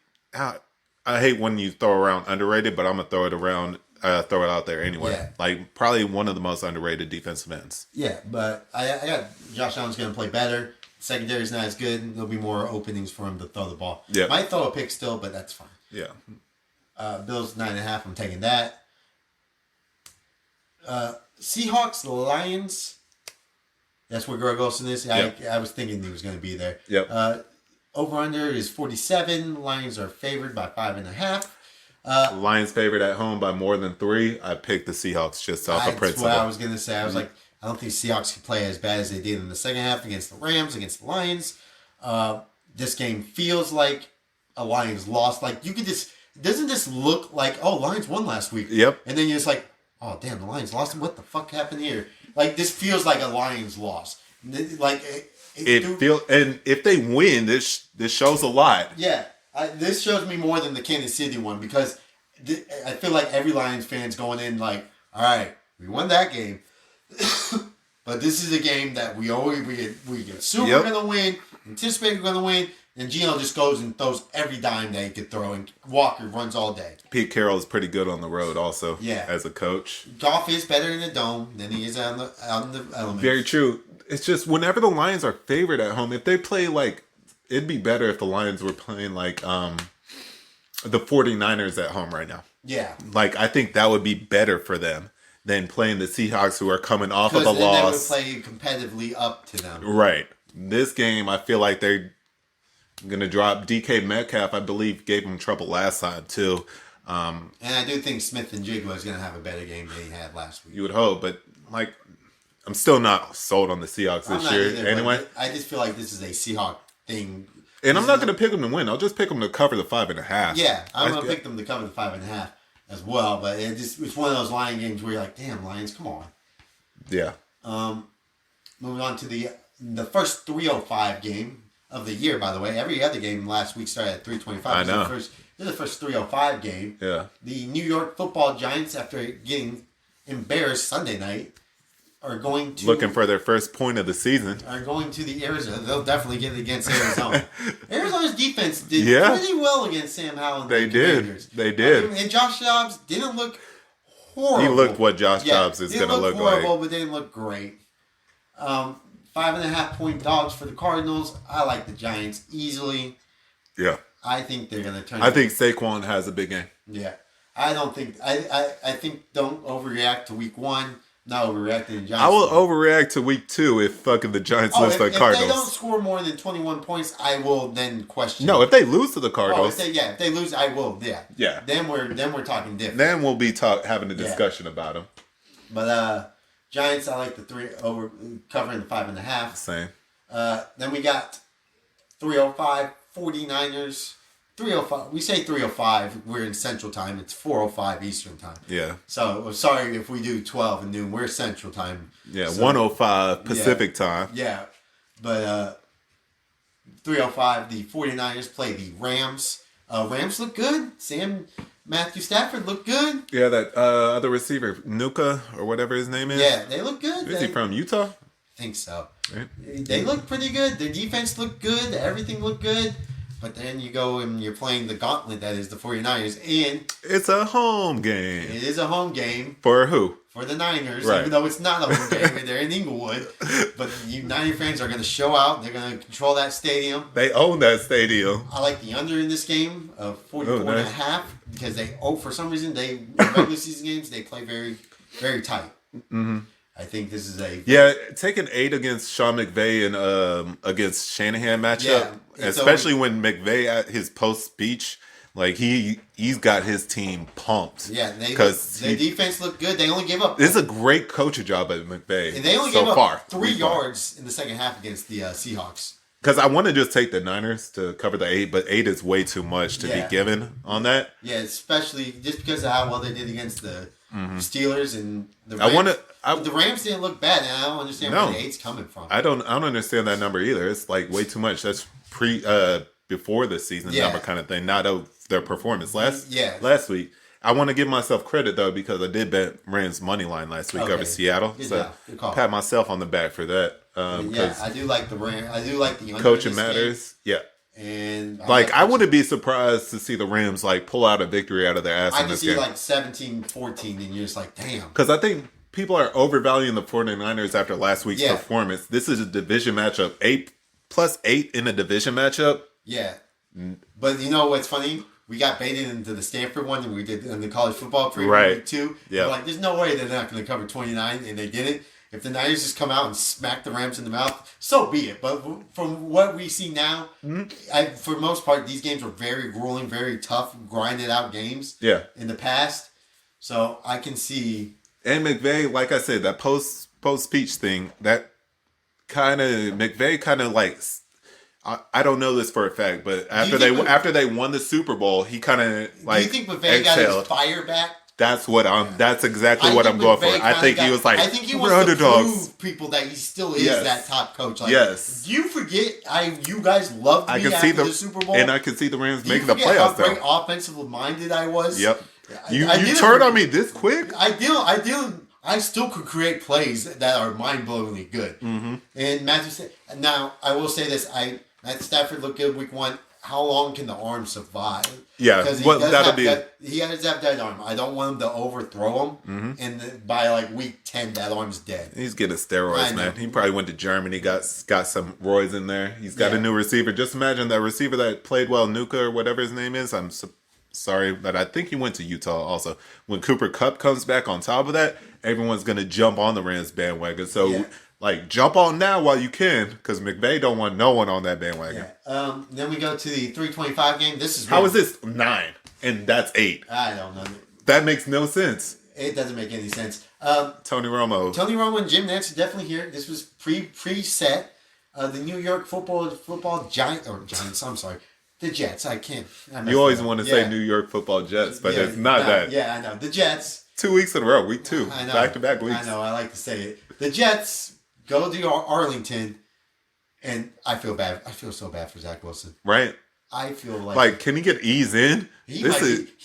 Speaker 2: I hate when you throw around underrated, but I'm gonna throw it around. Throw it out there anyway.
Speaker 1: Yeah.
Speaker 2: Like probably one of the most underrated defensive ends.
Speaker 1: Yeah, but I got Josh Allen's going to play better. Secondary's not as good. There'll be more openings for him to throw the ball.
Speaker 2: Yeah.
Speaker 1: Might throw a pick still, but that's fine.
Speaker 2: Yeah.
Speaker 1: Bills 9.5. I'm taking that. Seahawks, Lions. That's where Greg Olsen is.
Speaker 2: Yep.
Speaker 1: I was thinking he was going to be there.
Speaker 2: Yep.
Speaker 1: Over under is 47. Lions are favored by 5.5.
Speaker 2: Lions favored at home by more than 3. I picked the Seahawks just off of principle.
Speaker 1: That's what I was going to say. I was like, I don't think Seahawks can play as bad as they did in the second half against the Rams, against the Lions. This game feels like a Lions loss. Like, you could just... Doesn't this look like, oh, Lions won last week?
Speaker 2: Yep.
Speaker 1: And then you're just like, oh, damn, the Lions lost. What the fuck happened here? Like, this feels like a Lions loss. Like...
Speaker 2: And if they win, this shows a lot.
Speaker 1: Yeah. This shows me more than the Kansas City one because I feel like every Lions fan's going in like, all right, we won that game, but this is a game that we assume we're going to win, anticipate we're going to win, and Gino just goes and throws every dime that he could throw, and Walker runs all day.
Speaker 2: Pete Carroll is pretty good on the road also as a coach.
Speaker 1: Goff is better in the dome than he is on the elements.
Speaker 2: Very true. It's just whenever the Lions are favored at home, if they play like... It'd be better if the Lions were playing like the 49ers at home right now.
Speaker 1: Yeah.
Speaker 2: Like, I think that would be better for them than playing the Seahawks who are coming off of a loss.
Speaker 1: Because then they would play competitively up to them.
Speaker 2: Right. This game, I feel like they're going to drop DK Metcalf. I believe gave him trouble last time, too.
Speaker 1: And I do think Smith and Jigba is going to have a better game than he had last week.
Speaker 2: You would hope, but, like, I'm still not sold on the Seahawks this year.
Speaker 1: Either,
Speaker 2: anyway,
Speaker 1: I just feel like this is a Seahawks thing.
Speaker 2: And I'm not going to pick them to win. I'll just pick them to cover the 5.5.
Speaker 1: Yeah, I'm going to pick them to cover the 5.5 as well. But it's one of those Lion games where you're like, damn, Lions, come on.
Speaker 2: Yeah.
Speaker 1: Moving on to the first 3:05 game of the year, by the way. Every other game last week started at 3:25.
Speaker 2: I know.
Speaker 1: This is the first 3:05 game.
Speaker 2: Yeah.
Speaker 1: The New York Football Giants, after getting embarrassed Sunday night, are going to
Speaker 2: looking for their first point of the season.
Speaker 1: Are going to the Arizona. They'll definitely get it against Arizona. Arizona's defense did pretty well against Sam Howell.
Speaker 2: They did. They did.
Speaker 1: And Josh Dobbs didn't look horrible.
Speaker 2: He looked what Josh Dobbs is going to look
Speaker 1: horrible,
Speaker 2: like.
Speaker 1: But they didn't look great. 5.5 point dogs for the Cardinals. I like the Giants easily.
Speaker 2: Yeah.
Speaker 1: I think they're going to turn.
Speaker 2: I think Saquon has a big game.
Speaker 1: Yeah. I don't think. I think don't overreact to week 1. Not overreacting to Giants.
Speaker 2: I will overreact to week 2 if fucking the Giants lose to the Cardinals.
Speaker 1: If they don't score more than 21 points, I will then question.
Speaker 2: No, if they lose to the Cardinals.
Speaker 1: If they lose, I will. Yeah.
Speaker 2: Yeah.
Speaker 1: Then we're talking different.
Speaker 2: Then we'll be having a discussion about them.
Speaker 1: But Giants, I like the 3 over covering the 5.5.
Speaker 2: Same.
Speaker 1: Then we got 305 49ers. 305. We say 305. We're in Central Time. It's 4:05 Eastern Time.
Speaker 2: Yeah.
Speaker 1: So sorry if we do 12 and noon. We're Central Time.
Speaker 2: Yeah. So, 1:05 Pacific Time.
Speaker 1: Yeah. But 3:05. The 49ers play the Rams. Rams look good. Matthew Stafford looked good.
Speaker 2: Yeah. That other receiver, Nuka or whatever his name is.
Speaker 1: Yeah, they look good.
Speaker 2: Is he from Utah?
Speaker 1: I think so.
Speaker 2: Right.
Speaker 1: They look pretty good. Their defense looked good. Everything looked good. But then you go and you're playing the gauntlet that is the 49ers. And
Speaker 2: it's a home game.
Speaker 1: It is a home game.
Speaker 2: For who?
Speaker 1: For the Niners.
Speaker 2: Right.
Speaker 1: Even though it's not a home game and they're in Inglewood. But you Niner fans are going to show out. They're going to control that stadium.
Speaker 2: They own that stadium.
Speaker 1: I like the under in this game of 44.5. Because for some reason, in regular season games, they play very, very tight.
Speaker 2: Mm-hmm.
Speaker 1: I think this is
Speaker 2: take an 8 against Sean McVay and against Shanahan matchup, especially when McVay at his post speech, like he's got his team pumped.
Speaker 1: Yeah, because their defense looked good. They only gave up.
Speaker 2: This is a great coaching job at McVay.
Speaker 1: And they only gave up 3 yards in the second half against the Seahawks.
Speaker 2: Because I want to just take the Niners to cover the 8, but 8 is way too much to be given on that.
Speaker 1: Yeah, especially just because of how well they did against the Steelers and the Rams. The Rams didn't look bad, and I don't understand where the 8's coming from.
Speaker 2: I don't understand that number either. It's like way too much. That's before the season number kind of thing, not of their performance last week. I want to give myself credit though because I did bet Rams money line last week over Seattle. Good pat myself on the back for that.
Speaker 1: I do like the Rams. I do like the under
Speaker 2: coaching matters. Game. Yeah.
Speaker 1: And
Speaker 2: I wouldn't be surprised to see the Rams pull out a victory out of their ass.
Speaker 1: I can see 17-14, and you're just like, damn.
Speaker 2: Because I think people are overvaluing the 49ers after last week's performance. This is a division matchup. 8+8 in a division matchup.
Speaker 1: Yeah. But you know what's funny? We got baited into the Stanford one, and we did in the college football preview week 2. Yeah. Like, there's no way they're not going to cover 29, and they didn't. If the Niners just come out and smack the Rams in the mouth, so be it. But from what we see now, for the most part, these games were very grueling, very tough, grinded out games in the past. So I can see.
Speaker 2: And McVay, like I said, that post speech thing, that McVay kind of like, I don't know this for a fact, but after they won the Super Bowl, he kind of like.
Speaker 1: Do you think McVay got his fire back?
Speaker 2: That's exactly what I'm going for. I think he was like,
Speaker 1: I think he wants to prove people that he still is that top coach. Like, you forget, you guys loved me after the Super Bowl.
Speaker 2: And I can see the Rams making the playoffs.
Speaker 1: How great offensive minded I was.
Speaker 2: Yep. You turned on me this quick?
Speaker 1: I still could create plays that are mind-blowingly good. Mm-hmm. And now, I will say this. Matt Stafford looked good week 1. How long can the arm survive?
Speaker 2: Yeah,
Speaker 1: he has that dead arm. I don't want him to overthrow him, and by week 10, that arm's dead.
Speaker 2: He's getting steroids, man. He probably went to Germany, got some roids in there. He's got a new receiver. Just imagine that receiver that played well, Nuka or whatever his name is. I'm sorry, but I think he went to Utah also. When Cooper Kupp comes back on top of that, everyone's going to jump on the Rams bandwagon. So, jump on now while you can, because McVay don't want no one on that bandwagon.
Speaker 1: Yeah. Then we go to the 325 game.
Speaker 2: How is this 9 and that's 8?
Speaker 1: I don't know.
Speaker 2: That makes no sense.
Speaker 1: It doesn't make any sense.
Speaker 2: Tony Romo
Speaker 1: and Jim Nantz are definitely here. This was preset. The New York football Giants. I'm sorry. The Jets. You
Speaker 2: always want to say New York football Jets, but it's not that.
Speaker 1: Yeah, I know. The Jets.
Speaker 2: 2 weeks in a row. Week 2.
Speaker 1: I know.
Speaker 2: Back-to-back weeks.
Speaker 1: I know. I like to say it. The Jets go to Arlington, and I feel bad. I feel so bad for Zach Wilson.
Speaker 2: Right.
Speaker 1: I feel
Speaker 2: Like, can he get ease in?
Speaker 1: he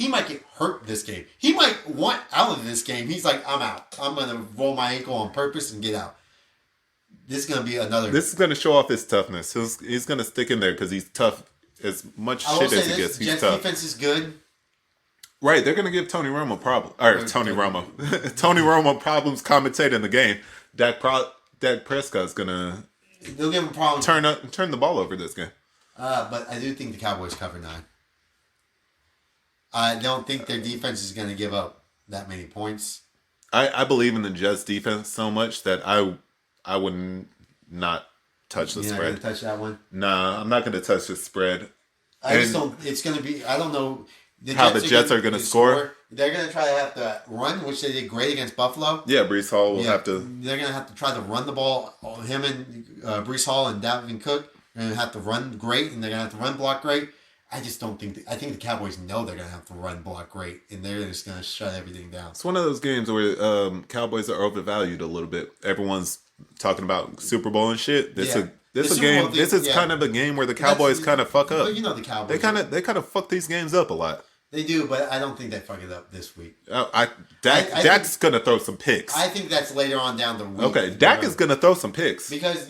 Speaker 1: might get hurt this game. He might want out of this game. He's like, I'm out. I'm gonna roll my ankle on purpose and get out. This is gonna be another.
Speaker 2: This is gonna show off his toughness. He's gonna stick in there because he's tough. As much shit as he gets, he's
Speaker 1: Jets
Speaker 2: tough.
Speaker 1: defense is good.
Speaker 2: Right, they're gonna give Tony Romo problems. Or Tony Romo, Tony Romo problems commentating the game. Dak Prescott's gonna
Speaker 1: They'll give him problems.
Speaker 2: Turn the ball over this game.
Speaker 1: But I do think the Cowboys cover 9. I don't think their defense is going to give up that many points.
Speaker 2: I believe in the Jets defense so much that I would not touch the
Speaker 1: You're
Speaker 2: spread.
Speaker 1: not going to touch that one?
Speaker 2: Nah, I'm not going to touch the spread.
Speaker 1: I just don't. It's going to be. I don't know
Speaker 2: how the Jets are going to score.
Speaker 1: They're going to try to have to run, which they did great against Buffalo.
Speaker 2: Yeah, Brees Hall will have to.
Speaker 1: They're going to have to try to run the ball. Him and Brees Hall and Dalvin Cook are going to have to run great, and they're going to have to run block great. I just don't think. I think the Cowboys know they're going to have to run block great, and they're just going to shut everything down.
Speaker 2: It's one of those games where Cowboys are overvalued a little bit. Everyone's talking about Super Bowl and shit. This is a game. This is kind of a game where the Cowboys kind of fuck up.
Speaker 1: But you know the Cowboys.
Speaker 2: They kind of fuck these games up a lot.
Speaker 1: They do, but I don't think they fuck it up this week.
Speaker 2: Dak's going to throw some picks.
Speaker 1: I think that's later on down the week.
Speaker 2: Okay, Dak is going to throw some picks.
Speaker 1: Because,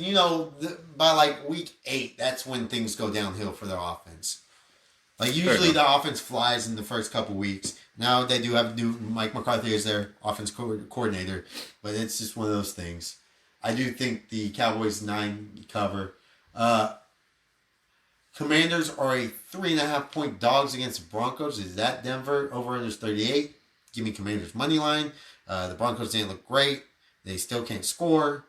Speaker 1: by like week 8, that's when things go downhill for their offense. Like, usually the offense flies in the first couple weeks. Now they do have new Mike McCarthy as their offense coordinator, but it's just one of those things. I do think the Cowboys 9 cover. Commanders are a 3.5-point dogs against the Broncos. Is that Denver? Over-under 38. Give me Commanders money line. The Broncos didn't look great. They still can't score.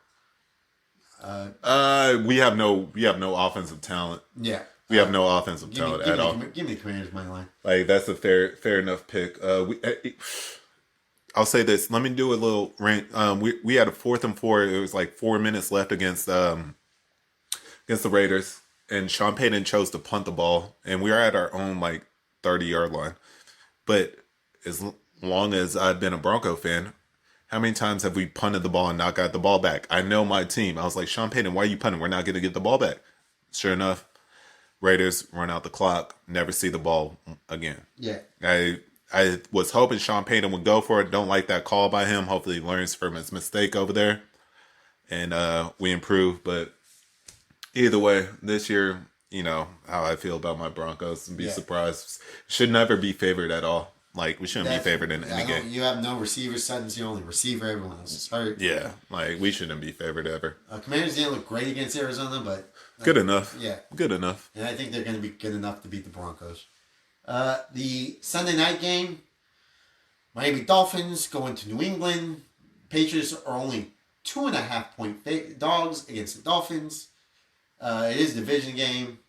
Speaker 2: We have no offensive talent.
Speaker 1: Yeah.
Speaker 2: We have no offensive talent at all.
Speaker 1: Give me the Commanders money line.
Speaker 2: Like, that's a fair enough pick. I'll say this. Let me do a little rant. We had a 4th and 4. It was like 4 minutes left against the Raiders, and Sean Payton chose to punt the ball, and we are at our own like 30-yard line. But as long as I've been a Bronco fan, how many times have we punted the ball and not got the ball back? I know my team. I was like, Sean Payton, why are you punting? We're not going to get the ball back. Sure enough, Raiders run out the clock, never see the ball again.
Speaker 1: Yeah.
Speaker 2: I was hoping Sean Payton would go for it. Don't like that call by him. Hopefully he learns from his mistake over there. And we improve. But either way, this year, you know how I feel about my Broncos. And be surprised. Should never be favored at all. Like, we shouldn't be favored in any game.
Speaker 1: You have no receiver. Sutton's the only receiver. Everyone else is hurt.
Speaker 2: Yeah. Like, we shouldn't be favored ever.
Speaker 1: Commanders didn't look great against Arizona, but...
Speaker 2: good enough.
Speaker 1: Yeah.
Speaker 2: Good enough.
Speaker 1: And I think they're going to be good enough to beat the Broncos. The Sunday night game, Miami Dolphins going to New England. Patriots are only 2.5-point dogs against the Dolphins. It is a division game.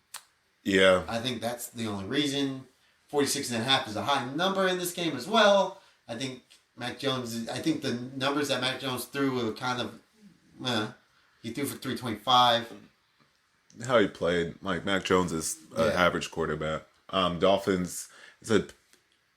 Speaker 2: Yeah.
Speaker 1: I think that's the only reason. 46.5 is a high number in this game as well. I think the numbers that Mac Jones threw were kind of, he threw for 325.
Speaker 2: How he played, like, Mac Jones is an average quarterback. Dolphins, it's a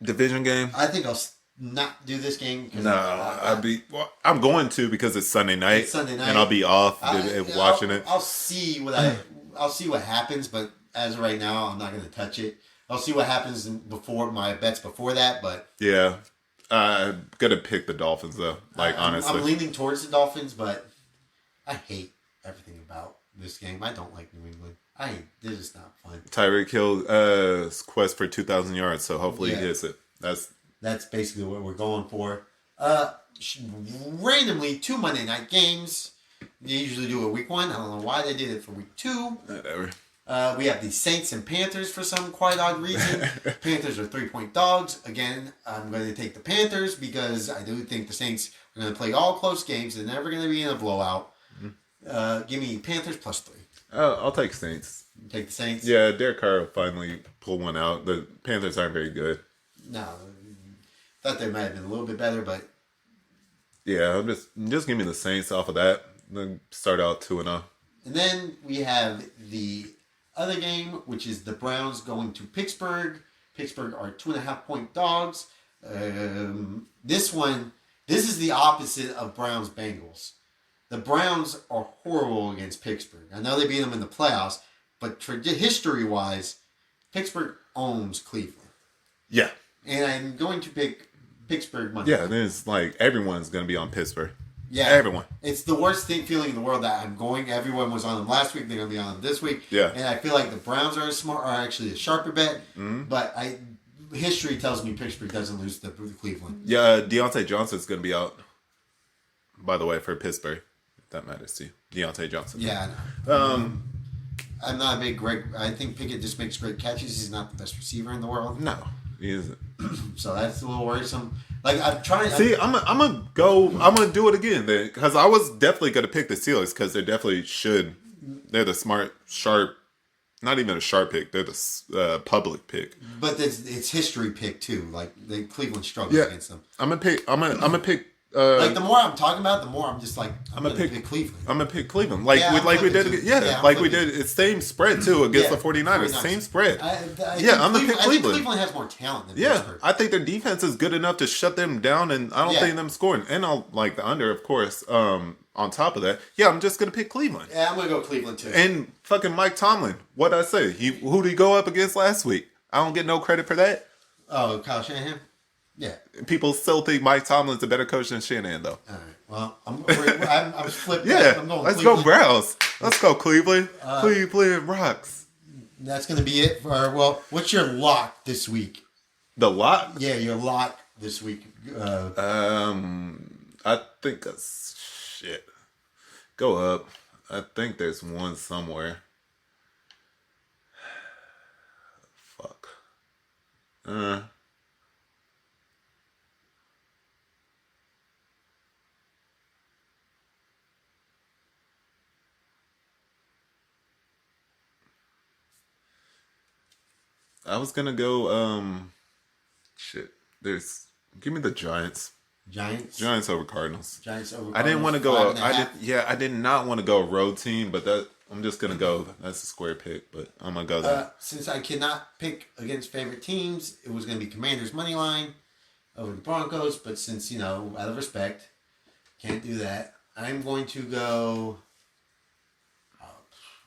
Speaker 2: division game.
Speaker 1: I think I'll not do this game.
Speaker 2: I'm going to because it's Sunday night.
Speaker 1: It's Sunday night,
Speaker 2: and I'll be off watching it.
Speaker 1: I'll see what happens, but as of right now, I'm not going to touch it. I'll see what happens before my bets before that, but
Speaker 2: yeah, I'm gonna pick the Dolphins though. Like, honestly,
Speaker 1: I'm leaning towards the Dolphins, but I hate everything about this game. I don't like New England. This is not fun.
Speaker 2: Tyreek Hill's quest for 2,000 yards, so hopefully he hits it. That's
Speaker 1: basically what we're going for. Randomly, 2 Monday night games. They usually do it week 1. I don't know why they did it for week 2.
Speaker 2: Whatever.
Speaker 1: We have the Saints and Panthers for some quite odd reason. Panthers are 3-point dogs. Again, I'm going to take the Panthers because I do think the Saints are going to play all close games. They're never going to be in a blowout. Give me Panthers +3.
Speaker 2: I'll take Saints.
Speaker 1: Take the Saints?
Speaker 2: Yeah, Derek Carr will finally pull one out. The Panthers aren't very good.
Speaker 1: No. Thought they might have been a little bit better, but...
Speaker 2: Yeah, just give me the Saints off of that. Then start out 2-0.
Speaker 1: And then we have the other game, which is the Browns going to Pittsburgh. Pittsburgh are 2.5-point dogs. This is the opposite of Browns-Bengals. The Browns are horrible against Pittsburgh. I know they beat them in the playoffs, but history-wise, Pittsburgh owns Cleveland.
Speaker 2: Yeah.
Speaker 1: And I'm going to pick Pittsburgh money.
Speaker 2: Yeah, there's like everyone's going to be on Pittsburgh.
Speaker 1: Yeah.
Speaker 2: Everyone.
Speaker 1: It's the worst feeling in the world that everyone was on them last week, they're going to be on them this week.
Speaker 2: Yeah.
Speaker 1: And I feel like the Browns are actually a sharper bet. Mm-hmm. But history tells me Pittsburgh doesn't lose to Cleveland.
Speaker 2: Yeah, Deontay Johnson's going to be out, by the way, for Pittsburgh. If that matters to you. Deontay Johnson.
Speaker 1: Yeah, I know. I'm not a big Greg. I think Pickett just makes great catches. He's not the best receiver in the world.
Speaker 2: No, he isn't.
Speaker 1: So that's a little worrisome. Like I'm trying.
Speaker 2: See, I'm gonna do it again then, because I was definitely gonna pick the Steelers because they definitely should. They're the smart, sharp. Not even a sharp pick. They're the public pick.
Speaker 1: But it's history pick too. Like Cleveland struggles against them.
Speaker 2: I'm gonna pick.
Speaker 1: Like the more I'm talking about, the more I'm just like I'm gonna pick Cleveland.
Speaker 2: I'm gonna pick Cleveland. Like we did. We did. It's same spread too against the 49ers. Same spread.
Speaker 1: I'm
Speaker 2: gonna pick Cleveland.
Speaker 1: I think Cleveland has more talent than Pittsburgh.
Speaker 2: I think their defense is good enough to shut them down, and I don't think them scoring. And I'll like the under, of course. On top of that, I'm just gonna pick Cleveland.
Speaker 1: Yeah, I'm gonna go Cleveland too.
Speaker 2: And fucking Mike Tomlin. What'd I say? Who did he go up against last week? I don't get no credit for that.
Speaker 1: Oh, Kyle Shanahan. Yeah.
Speaker 2: People still think Mike Tomlin's a better coach than Shanahan, though.
Speaker 1: All right. Well, I'm flipped.
Speaker 2: Yeah.
Speaker 1: I'm going
Speaker 2: Let's
Speaker 1: Cleveland.
Speaker 2: go Browns. Let's go Cleveland. Cleveland rocks.
Speaker 1: That's going to be it. What's your lock this week?
Speaker 2: The lock?
Speaker 1: Yeah, your lock this week.
Speaker 2: I think shit. Go up. I think there's one somewhere. Fuck. I was gonna go. Shit. Give me the Giants. Giants over Cardinals. I didn't want to go. I did not want to go road team, but I'm just gonna go. That's a square pick, but I'm gonna go there.
Speaker 1: Since I cannot pick against favorite teams, it was gonna be Commanders money line over the Broncos. But since out of respect, can't do that. I'm going to go. Oh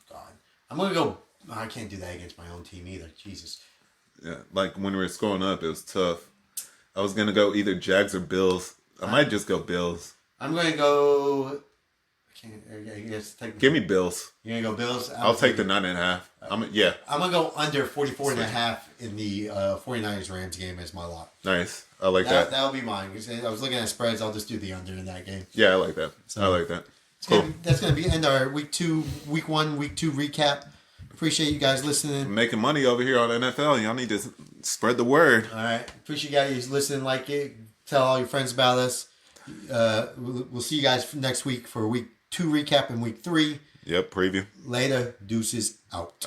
Speaker 1: God, I'm gonna go. I can't do that against my own team either. Jesus.
Speaker 2: Yeah, like when we were scrolling up, it was tough. I was gonna go either Jags or Bills. I might just go Bills.
Speaker 1: I'm gonna go. I guess
Speaker 2: give me Bills.
Speaker 1: You're gonna go Bills.
Speaker 2: I'll take the 9.5. I'm
Speaker 1: gonna go under 44.5 in the 49ers Rams game as my lock.
Speaker 2: Nice. I like that.
Speaker 1: That'll be mine. I was looking at spreads. I'll just do the under in that game.
Speaker 2: Yeah, I like that. I like that. Cool.
Speaker 1: That's gonna end our week 1, week 2 recap. Appreciate you guys listening.
Speaker 2: I'm making money over here on NFL. Y'all need to spread the word.
Speaker 1: All right. Appreciate you guys listening. Like it. Tell all your friends about us. We'll see you guys next week for week 2 recap and week 3.
Speaker 2: Yep. Preview.
Speaker 1: Later. Deuces out.